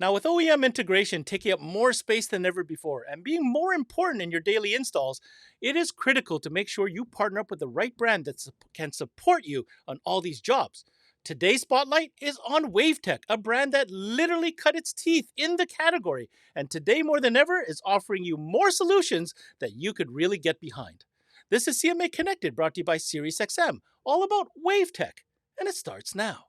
Now, with OEM integration taking up more space than ever before and being more important in your daily installs, it is critical to make sure you partner up with the right brand that can support you on all these jobs. Today's spotlight is on Wavtech, a brand that literally cut its teeth in the category, and today more than ever is offering you more solutions that you could really get behind. This is CMA Connected, brought to you by Sirius XM, all about Wavtech, and it starts now.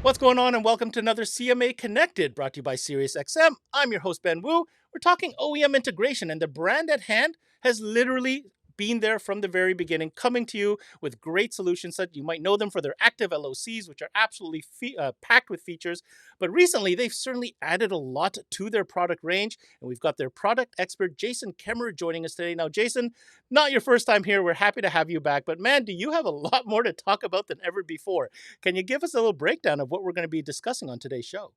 What's going on, and welcome to another CMA Connected, brought to you by Sirius XM. I'm your host, Ben Wu. We're talking OEM integration, and the brand at hand has literally been there from the very beginning, coming to you with great solutions that you might know them for their active LOCs, which are absolutely packed with features. But recently, they've certainly added a lot to their product range, and we've got their product expert, Jason Kemmerer, joining us today. Now, Jason, not your first time here. We're happy to have you back. But man, do you have a lot more to talk about than ever before. Can you give us a little breakdown of what we're going to be discussing on today's show?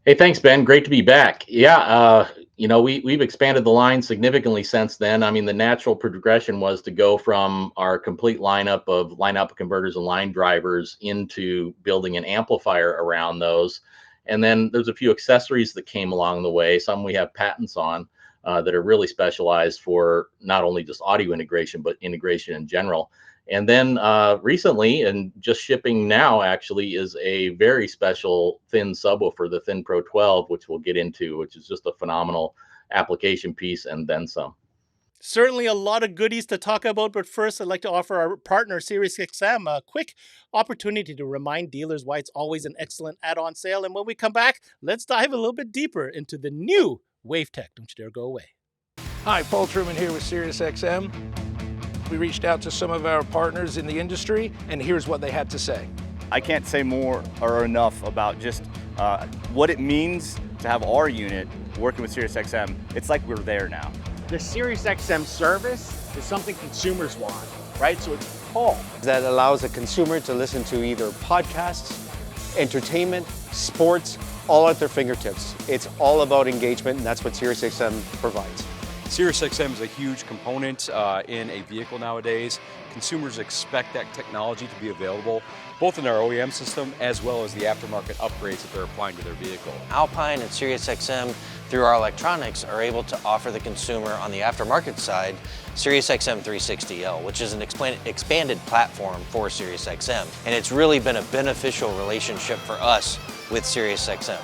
Hey, thanks, Ben. Great to be back. Yeah, we've expanded the line significantly since then. I mean, the natural progression was to go from our complete lineup of line output converters and line drivers into building an amplifier around those. And then there's a few accessories that came along the way. Some we have patents on that are really specialized for not only just audio integration, but integration in general. And then recently, and just shipping now, actually, is a very special thin subwoofer, the Thin Pro 12, which we'll get into, which is just a phenomenal application piece and then some. Certainly a lot of goodies to talk about, but first I'd like to offer our partner, Sirius XM, a quick opportunity to remind dealers why it's always an excellent add-on sale. And when we come back, let's dive a little bit deeper into the new Wavtech. Don't you dare go away. Hi, Paul Truman here with Sirius XM. We reached out to some of our partners in the industry, and here's what they had to say. I can't say more or enough about just what it means to have our unit working with Sirius XM. It's like we're there now. The Sirius XM service is something consumers want, right? So it's Paul. That allows a consumer to listen to either podcasts, entertainment, sports, all at their fingertips. It's all about engagement, and that's what Sirius XM provides. Sirius XM is a huge component in a vehicle nowadays. Consumers expect that technology to be available both in our OEM system as well as the aftermarket upgrades that they're applying to their vehicle. Alpine and Sirius XM, through our electronics, are able to offer the consumer on the aftermarket side Sirius XM 360L, which is an expanded platform for Sirius XM. And it's really been a beneficial relationship for us with Sirius XM.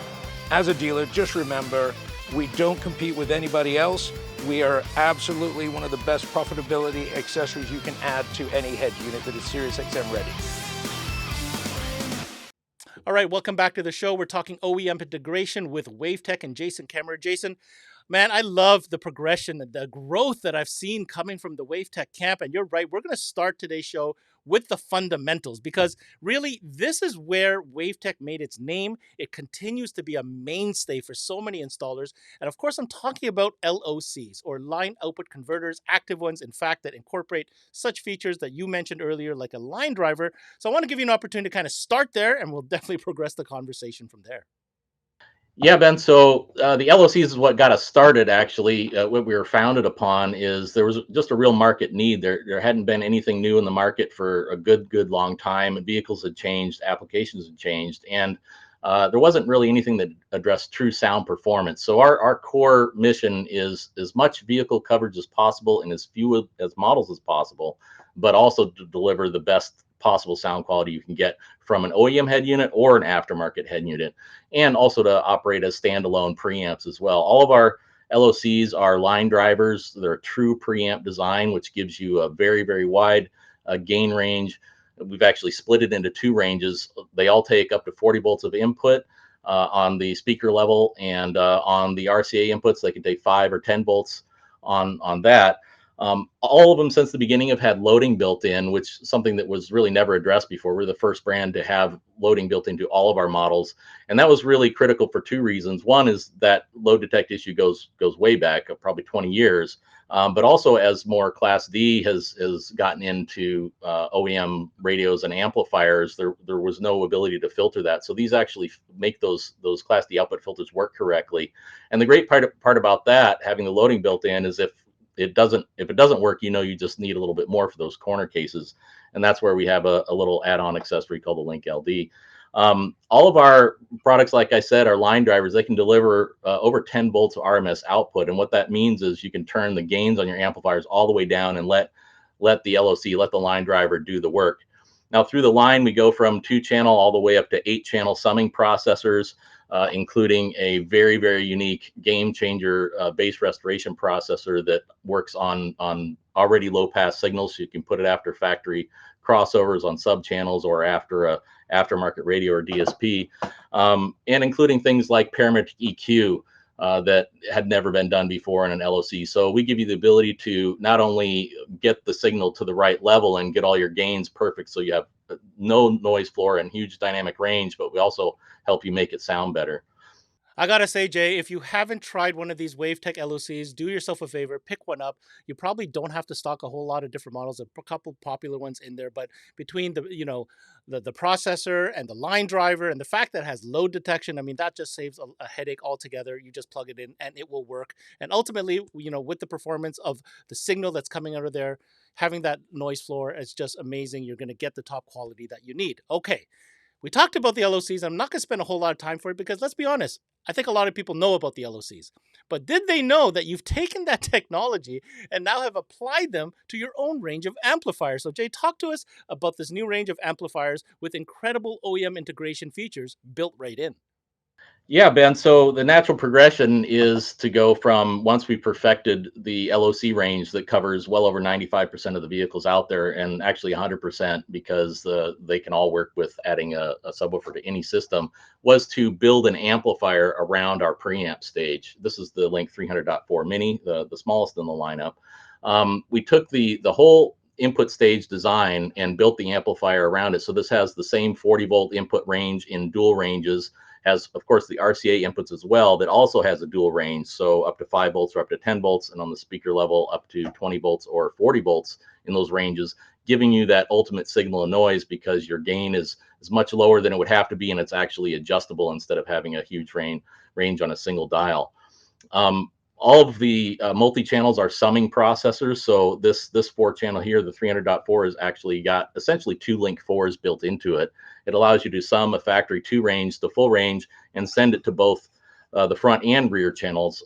As a dealer, just remember, we don't compete with anybody else. We are absolutely one of the best profitability accessories you can add to any head unit that is Sirius XM ready. All right, welcome back to the show. We're talking OEM integration with Wavtech and Jason Kemmerer. Jason, man, I love the progression and the growth that I've seen coming from the Wavtech camp. And you're right, we're going to start today's show with the fundamentals, because really this is where Wavtech made its name. It continues to be a mainstay for so many installers. And of course, I'm talking about LOCs, or line output converters, active ones, in fact, that incorporate such features that you mentioned earlier, like a line driver. So I want to give you an opportunity to kind of start there, and we'll definitely progress the conversation from there. Yeah, Ben. So the LOCs is what got us started. Actually, what we were founded upon is there was just a real market need. There hadn't been anything new in the market for a good long time. Vehicles had changed, applications had changed, and there wasn't really anything that addressed true sound performance. So our core mission is as much vehicle coverage as possible and as few as models as possible, but also to deliver the best possible sound quality you can get from an OEM head unit or an aftermarket head unit, and also to operate as standalone preamps as well. All of our LOCs are line drivers. They're a true preamp design, which gives you a very wide gain range. We've actually split it into two ranges. They all take up to 40 volts of input on the speaker level, and on the RCA inputs, they can take 5 or 10 volts on that. All of them since the beginning have had loading built in, which is something that was really never addressed before. We're the first brand to have loading built into all of our models. And that was really critical for two reasons. One is that load detect issue goes way back, probably 20 years. But also, as more Class D has gotten into OEM radios and amplifiers, there was no ability to filter that. So these actually make those Class D output filters work correctly. And the great part about that, having the loading built in, is if it doesn't work, you just need a little bit more for those corner cases. And that's where we have a little add-on accessory called the Link LD. All of our products, like I said, are line drivers. They can deliver over 10 volts of RMS output. And what that means is you can turn the gains on your amplifiers all the way down and let the LOC, let the line driver do the work. Now through the line, we go from 2-channel all the way up to 8-channel summing processors, including a very, very unique game changer bass restoration processor that works on already low pass signals. So you can put it after factory crossovers on sub channels or after a aftermarket radio or DSP, and including things like parametric EQ that had never been done before in an LOC. So we give you the ability to not only get the signal to the right level and get all your gains perfect, so you have no noise floor and huge dynamic range, but we also help you make it sound better. I gotta say, Jay, if you haven't tried one of these Wavtech LOCs, do yourself a favor, pick one up. You probably don't have to stock a whole lot of different models. A couple popular ones in there, but between the processor and the line driver and the fact that it has load detection, I mean that just saves a headache altogether. You just plug it in and it will work. And ultimately, with the performance of the signal that's coming out of there, having that noise floor is just amazing. You're gonna get the top quality that you need. Okay. We talked about the LOCs. I'm not going to spend a whole lot of time for it because let's be honest, I think a lot of people know about the LOCs. But did they know that you've taken that technology and now have applied them to your own range of amplifiers? So, Jay, talk to us about this new range of amplifiers with incredible OEM integration features built right in. Yeah, Ben. So the natural progression is to go from, once we perfected the LOC range that covers well over 95% of the vehicles out there, and actually 100% because they can all work with adding a subwoofer to any system, was to build an amplifier around our preamp stage. This is the Link 300.4 Mini, the smallest in the lineup. We took the whole input stage design and built the amplifier around it. So this has the same 40 volt input range in dual ranges, has of course the RCA inputs as well, that also has a dual range, so up to 5 volts or up to 10 volts, and on the speaker level up to 20 volts or 40 volts in those ranges, giving you that ultimate signal of noise because your gain is much lower than it would have to be, and it's actually adjustable instead of having a huge range on a single dial. All of the multi-channels are summing processors. So this 4-channel here, the 300.4, has actually got essentially 2 Link 4s built into it. It allows you to sum a factory 2 range to full range and send it to both the front and rear channels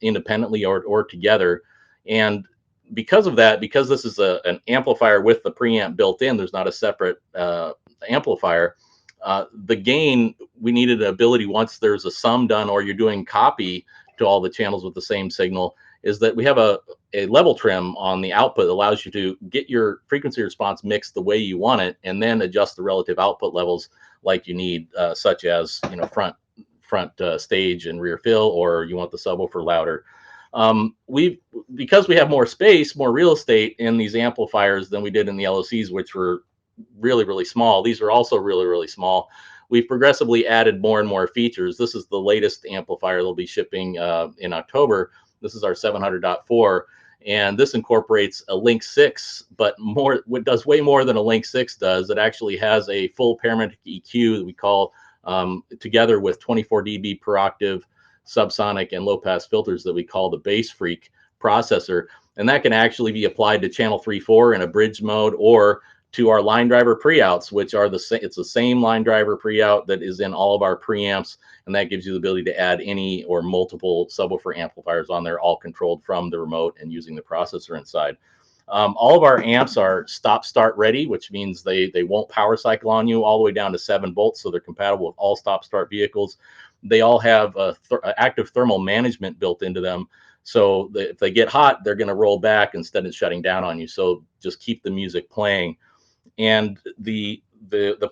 independently or together. And because of that, because this is an amplifier with the preamp built in, there's not a separate amplifier. The gain, we needed an ability, once there's a sum done or you're doing copy to all the channels with the same signal, is that we have a level trim on the output that allows you to get your frequency response mixed the way you want it, and then adjust the relative output levels like you need, such as front stage and rear fill, or you want the subwoofer louder. Because we have more space, more real estate in these amplifiers than we did in the LOCs, which were really, really small. These are also really, really small. We've progressively added more and more features. This is the latest amplifier they'll be shipping in October. This is our 700.4, and this incorporates a Link 6, but it does way more than a Link 6 does. It actually has a full parametric EQ that we call, together with 24 dB per octave subsonic and low pass filters, that we call the Bass Freak processor. And that can actually be applied to channel 3/4 in a bridge mode, or to our line driver pre-outs, which are it's the same line driver pre-out that is in all of our preamps, and that gives you the ability to add any or multiple subwoofer amplifiers on there, all controlled from the remote and using the processor inside. All of our amps are stop-start ready, which means they won't power cycle on you, all the way down to 7 volts, so they're compatible with all stop-start vehicles. They all have active thermal management built into them, so if they get hot, they're going to roll back instead of shutting down on you. So just keep the music playing. And the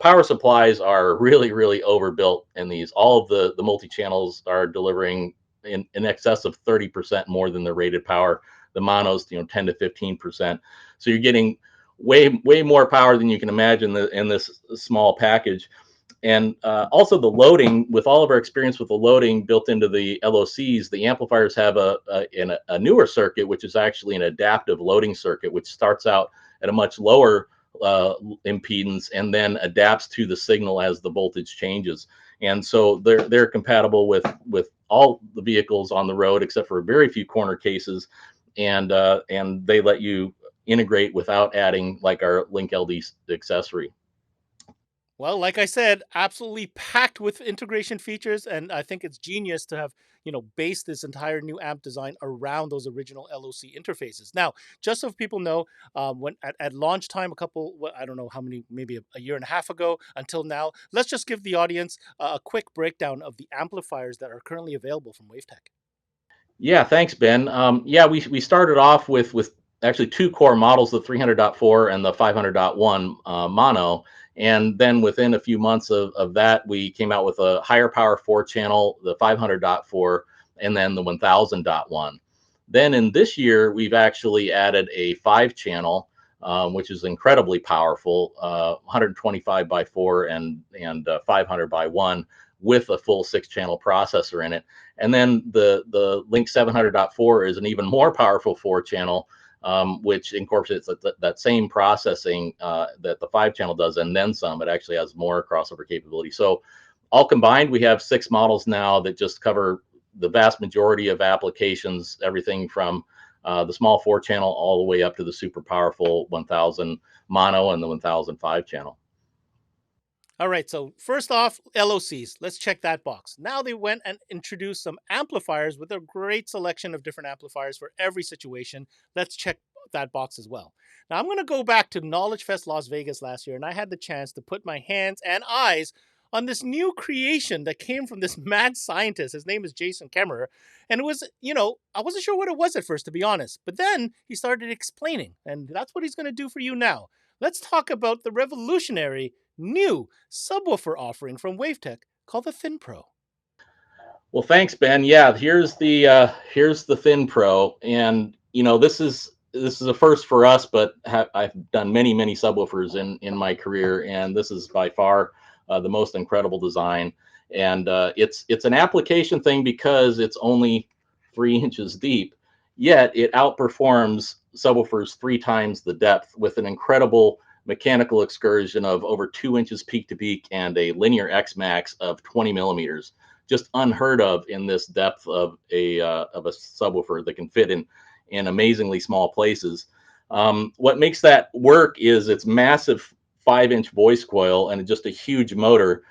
power supplies are really, really overbuilt in these. All of the multi-channels are delivering in excess of 30% more than the rated power. The monos, 10 to 15%. So you're getting way more power than you can imagine in this small package. And also the loading, with all of our experience with the loading built into the LOCs, the amplifiers have a newer circuit, which is actually an adaptive loading circuit, which starts out at a much lower impedance and then adapts to the signal as the voltage changes. And so they're compatible with all the vehicles on the road, except for very few corner cases, and they let you integrate without adding like our Link LD accessory. Well, like I said, absolutely packed with integration features, and I think it's genius to have based this entire new amp design around those original LOC interfaces. Now, just so people know, when at launch time, I don't know how many, maybe a year and a half ago until now, let's just give the audience a quick breakdown of the amplifiers that are currently available from Wavtech. Yeah, thanks, Ben. Yeah, we started off with actually two core models, the 300.4 and the 500.1 mono. And then within a few months of that, we came out with a higher power 4 channel, the 500.4, and then the 1000.1. Then in this year, we've actually added a 5 channel, which is incredibly powerful, 125 by 4 and 500 by 1 with a full 6 channel processor in it. And then the Link 700.4 is an even more powerful 4 channel, which incorporates that same processing that the 5 channel does, and then some. It actually has more crossover capability. So all combined, we have 6 models now that just cover the vast majority of applications, everything from the small 4 channel all the way up to the super powerful 1000 mono and the 1000 5 channel. All right, so first off, LOCs. Let's check that box. Now they went and introduced some amplifiers with a great selection of different amplifiers for every situation. Let's check that box as well. Now I'm going to go back to Knowledge Fest Las Vegas last year, and I had the chance to put my hands and eyes on this new creation that came from this mad scientist. His name is JASON Kemmerer. And it was, I wasn't sure what it was at first, to be honest. But then he started explaining, and that's what he's going to do for you now. Let's talk about the revolutionary new subwoofer offering from Wavtech called the Thin Pro. Well, thanks, Ben. Yeah, here's the Thin Pro, and this is a first for us, but I've done many subwoofers in my career, and this is by far the most incredible design. And it's an application thing because it's only 3 inches deep, yet it outperforms subwoofers 3 times the depth with an incredible mechanical excursion of over 2 inches peak to peak and a linear X max of 20 millimeters. Just unheard of in this depth of a subwoofer that can fit in amazingly small places. What makes that work is its massive 5-inch voice coil and just a huge motor.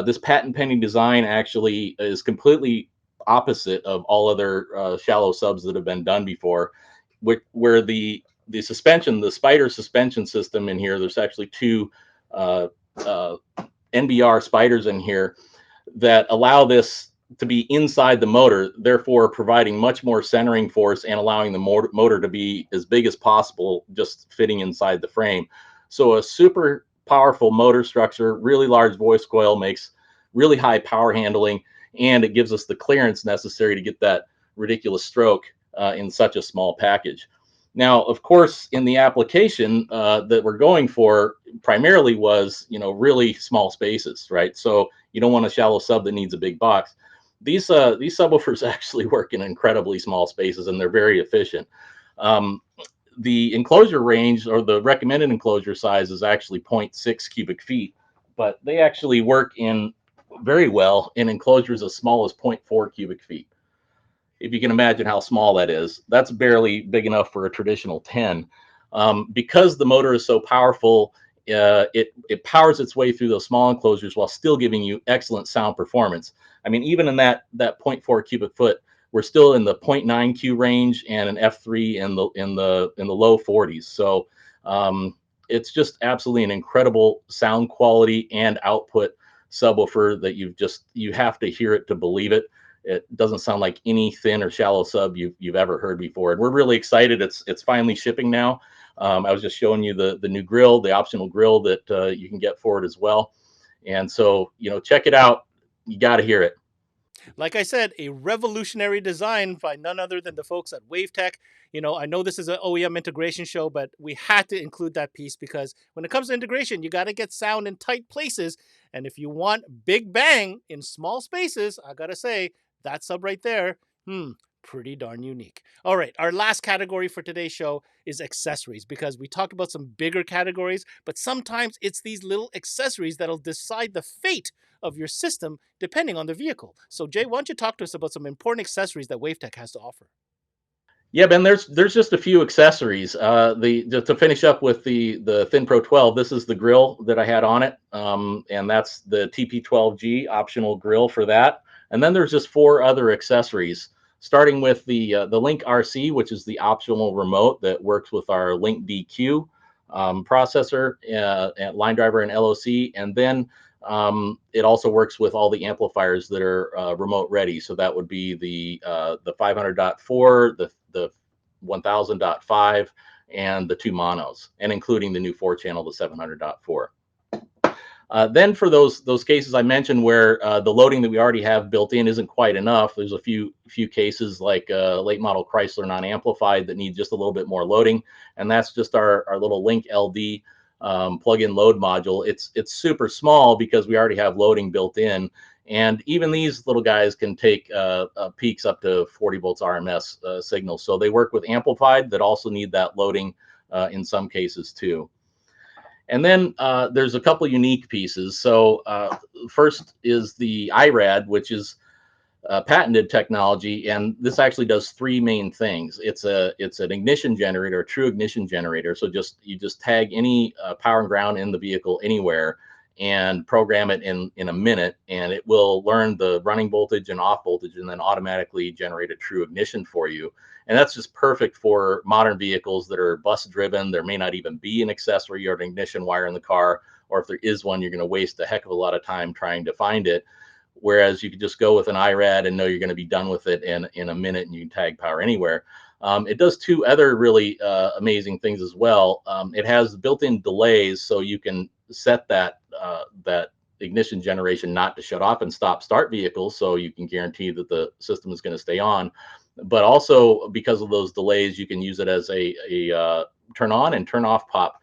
This patent pending design actually is completely opposite of all other shallow subs that have been done before, where the suspension, the Spider suspension system in here, there's actually two NBR spiders in here that allow this to be inside the motor, therefore providing much more centering force and allowing the motor to be as big as possible, just fitting inside the frame. So a super powerful motor structure, really large voice coil, makes really high power handling, and it gives us the clearance necessary to get that ridiculous stroke in such a small package. Now, of course, in the application that we're going for primarily was, really small spaces, right? So you don't want a shallow sub that needs a big box. These subwoofers actually work in incredibly small spaces, and they're very efficient. The enclosure range, or the recommended enclosure size, is actually 0.6 cubic feet, but they actually work in very well in enclosures as small as 0.4 cubic feet. If you can imagine how small that is, that's barely big enough for a traditional 10. Because the motor is so powerful, it powers its way through those small enclosures while still giving you excellent sound performance. I mean, even in that 0.4 cubic foot, we're still in the 0.9 Q range and an F3 in the low 40s. So it's just absolutely an incredible sound quality and output subwoofer that you have to hear it to believe it. It doesn't sound like any thin or shallow sub you've ever heard before, and we're really excited. It's finally shipping now. I was just showing you the new grill, the optional grill that you can get for it as well. And so, check it out. You got to hear it. Like I said, a revolutionary design by none other than the folks at Wavtech. I know this is an OEM integration show, but we had to include that piece because when it comes to integration, you got to get sound in tight places. And if you want big bang in small spaces, I got to say, that sub right there, pretty darn unique. All right, our last category for today's show is accessories, because we talked about some bigger categories, but sometimes it's these little accessories that'll decide the fate of your system depending on the vehicle. So Jay, why don't you talk to us about some important accessories that Wavtech has to offer? Yeah, Ben, there's just a few accessories. Just to finish up with the Thin Pro 12, this is the grill that I had on it, and that's the TP12G optional grill for that. And then there's just four other accessories, starting with the Link RC, which is the optional remote that works with our Link DQ processor, and line driver and LOC, and then it also works with all the amplifiers that are remote ready. So that would be the 500.4, the 1000.5, and the two monos, and including the new 4-channel, the 700.4. Then for those cases I mentioned where the loading that we already have built in isn't quite enough, there's a few cases like late model Chrysler non-amplified that need just a little bit more loading, and that's just our little Link LD plug-in load module. It's super small because we already have loading built in, and even these little guys can take peaks up to 40 volts RMS signals. So they work with amplified that also need that loading in some cases too. And then there's a couple unique pieces. So first is the IRAD, which is patented technology, and this actually does three main things. It's an ignition generator, a true ignition generator. So you just tag any power and ground in the vehicle anywhere and program it in a minute, and it will learn the running voltage and off voltage and then automatically generate a true ignition for you. And that's just perfect for modern vehicles that are bus driven. There may not even be an accessory or an ignition wire in the car, or if there is one, you're going to waste a heck of a lot of time trying to find it. Whereas you could just go with an IRAD and know you're going to be done with it in a minute, and you can tag power anywhere. It does two other really amazing things as well. It has built-in delays, so you can set that ignition generation not to shut off and start vehicles, so you can guarantee that the system is going to stay on. But also, because of those delays, you can use it as a turn on and turn off pop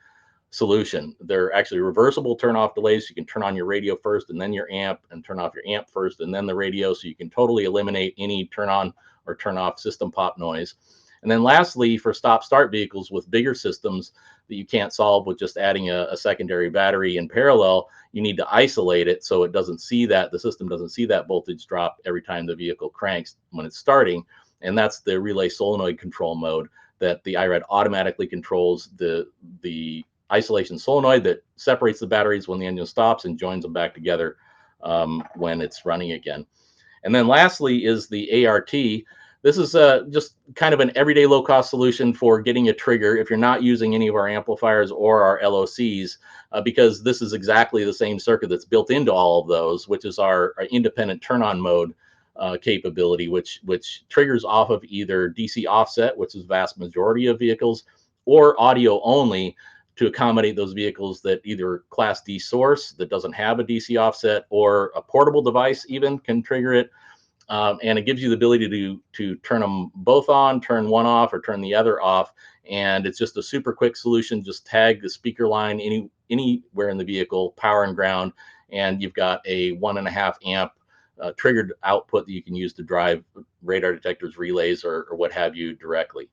solution. They're actually reversible turn off delays. You can turn on your radio first and then your amp, and turn off your amp first and then the radio. So you can totally eliminate any turn on or turn off system pop noise. And then lastly, for stop start vehicles with bigger systems that you can't solve with just adding a secondary battery in parallel, you need to isolate it so it doesn't see that, the system doesn't see that voltage drop every time the vehicle cranks when it's starting. And that's the relay solenoid control mode that the IRAD automatically controls the isolation solenoid that separates the batteries when the engine stops and joins them back together when it's running again. And then lastly is the ART. This is just kind of an everyday low-cost solution for getting a trigger if you're not using any of our amplifiers or our LOCs, because this is exactly the same circuit that's built into all of those, which is our independent turn-on mode capability, which triggers off of either DC offset, which is the vast majority of vehicles, or audio only, to accommodate those vehicles that either Class D source that doesn't have a DC offset, or a portable device even can trigger it. And it gives you the ability to turn them both on, turn one off, or turn the other off. And it's just a super quick solution. Just tag the speaker line anywhere in the vehicle, power and ground, and you've got a 1.5 amp triggered output that you can use to drive radar detectors, relays, or what have you directly.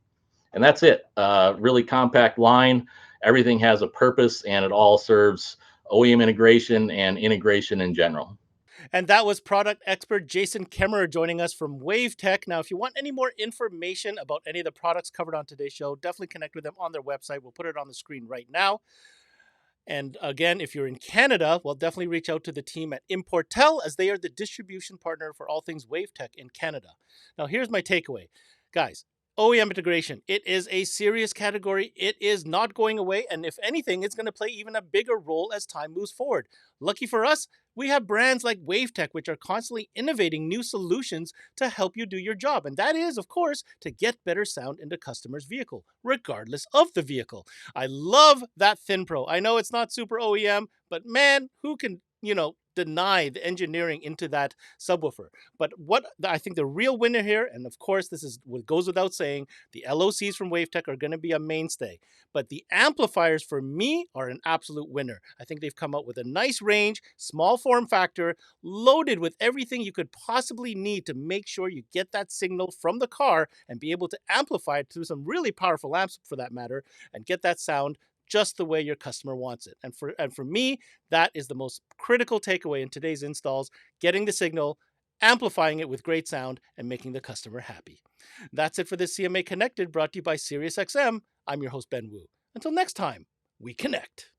And that's it. Really compact line. Everything has a purpose, and it all serves OEM integration and integration in general. And that was product expert Jason Kemmerer joining us from Wavtech. Now, if you want any more information about any of the products covered on today's show, definitely connect with them on their website. We'll put it on the screen right now. And again, if you're in Canada, well, definitely reach out to the team at Importel, as they are the distribution partner for all things Wavtech in Canada. Now, here's my takeaway. Guys, OEM integration, it is a serious category. It is not going away. And if anything, it's going to play even a bigger role as time moves forward. Lucky for us, we have brands like Wavtech, which are constantly innovating new solutions to help you do your job. And that is, of course, to get better sound into customers' vehicle, regardless of the vehicle. I love that Thin Pro. I know it's not super OEM, but man, who can, deny the engineering into that subwoofer? But what I think the real winner here, and of course this is what goes without saying, the LOCs from Wavtech are going to be a mainstay. But the amplifiers for me are an absolute winner. I think they've come out with a nice range, small form factor, loaded with everything you could possibly need to make sure you get that signal from the car and be able to amplify it through some really powerful amps for that matter, and get that sound just the way your customer wants it. And for me, that is the most critical takeaway in today's installs: getting the signal amplifying it with great sound and making the customer happy. That's it for this CMA Connected, brought to you by Sirius XM. I'm your host, Ben Wu. Until next time, we connect.